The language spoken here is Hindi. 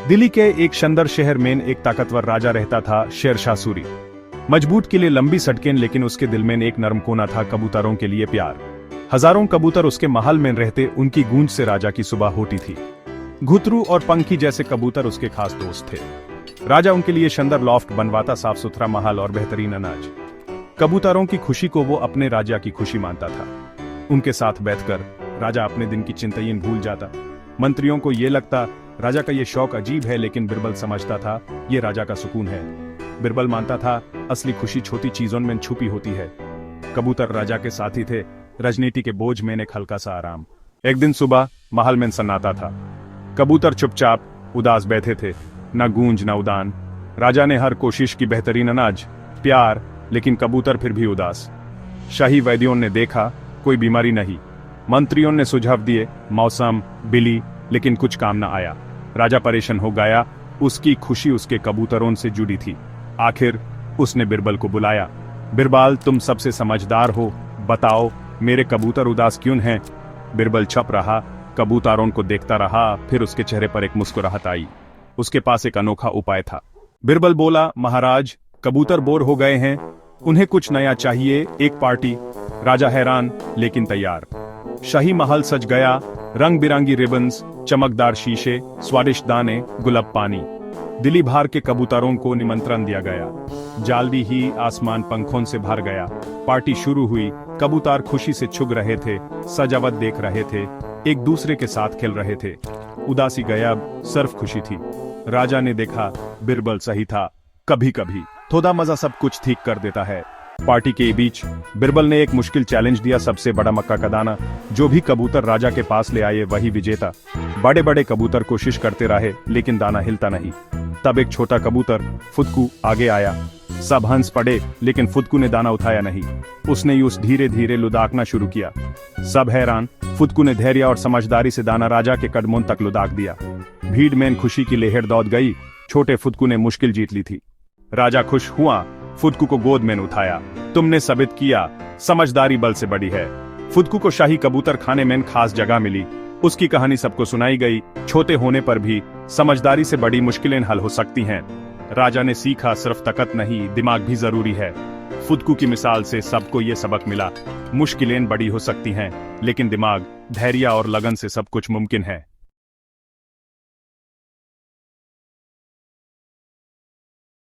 दिल्ली के एक सुंदर शहर में एक ताकतवर राजा रहता था, शेरशाह सूरी। मजबूत किले, लंबी सड़कें, लेकिन उसके दिल में एक नरम कोना था, कबूतरों के लिए प्यार। हजारों कबूतर उसके महल में रहते, उनकी गूंज से राजा की सुबह होती थी। घुतरू और पंखी जैसे कबूतर उसके खास दोस्त थे। राजा उनके लिए सुंदर लॉफ्ट बनवाता, साफ सुथरा महल और बेहतरीन अनाज। कबूतरों की खुशी को वो अपने राजा की खुशी मानता था। उनके साथ बैठकर राजा अपने दिन की चिंताएं भूल जाता। मंत्रियों को ये लगता राजा का ये शौक अजीब है, लेकिन बिरबल समझता था ये राजा का सुकून है। बिरबल मानता था असली खुशी छोटी चीजों में छुपी होती है। कबूतर राजा के साथी थे, राजनीति के बोझ में एक हल्का सा आराम। एक दिन सुबह महल में सन्नाटा था। कबूतर चुपचाप उदास बैठे थे, न गूंज न उदान। राजा ने हर कोशिश की, बेहतरीन अनाज, प्यार, लेकिन कबूतर फिर भी उदास। शाही वैद्यों ने देखा कोई बीमारी नहीं। मंत्रियों ने सुझाव दिए, मौसम, बिल्ली, लेकिन कुछ काम न आया। राजा परेशान हो गया। उसकी खुशी उसके कबूतरों से जुड़ी थी। आखिर उसने बिरबल को बुलाया। बिरबल, तुम सबसे समझदार हो, बताओ मेरे कबूतर उदास क्यों हैं? बिरबल चुप रहा, कबूतरों को देखता रहा। फिर उसके चेहरे पर एक मुस्कुराहट आई। उसके पास एक अनोखा उपाय था। बिरबल बोला, महाराज, कबूतर बोर हो गए हैं, उन्हें कुछ नया चाहिए, एक पार्टी। राजा हैरान, लेकिन तैयार। शाही महल सज गया, रंग बिरंगी रिबन्स, चमकदार शीशे, स्वादिष्ट दाने, गुलाब पानी। दिल्ली भर के कबूतरों को निमंत्रण दिया गया। जल्दी ही आसमान पंखों से भर गया। पार्टी शुरू हुई। कबूतर खुशी से छुग रहे थे, सजावट देख रहे थे, एक दूसरे के साथ खेल रहे थे। उदासी गायब, सिर्फ खुशी थी। राजा ने देखा बिरबल सही था, कभी कभी थोड़ा मजा सब कुछ ठीक कर देता है। पार्टी के बीच बिरबल ने एक मुश्किल चैलेंज दिया, सबसे बड़ा मक्का का दाना। जो भी कबूतर राजा के पास ले आए वही विजेता। बड़े बड़े कबूतर कोशिश करते रहे, लेकिन दाना हिलता नहीं। तब एक छोटा कबूतर फुदकू आगे आया। सब हंस पड़े, लेकिन फुदकू ने दाना उठाया नहीं। उसने यूं धीरे धीरे लुढ़कना शुरू किया। सब हैरान। फुदकू ने धैर्य और समझदारी से दाना राजा के कदमों तक लुढ़क दिया। भीड़ में खुशी की लहर दौड़ गई। छोटे फुदकू ने मुश्किल जीत ली थी। राजा खुश हुआ, फुदकू को गोद में उठाया। तुमने साबित किया समझदारी बल से बड़ी है। फुदकू को शाही कबूतर खाने में खास जगह मिली। उसकी कहानी सबको सुनाई गई। छोटे होने पर भी समझदारी से बड़ी मुश्किलें हल हो सकती हैं। राजा ने सीखा सिर्फ ताकत नहीं, दिमाग भी जरूरी है। फुदकू की मिसाल से सबको ये सबक मिला, मुश्किलें बड़ी हो सकती हैं, लेकिन दिमाग, धैर्य और लगन से सब कुछ मुमकिन है।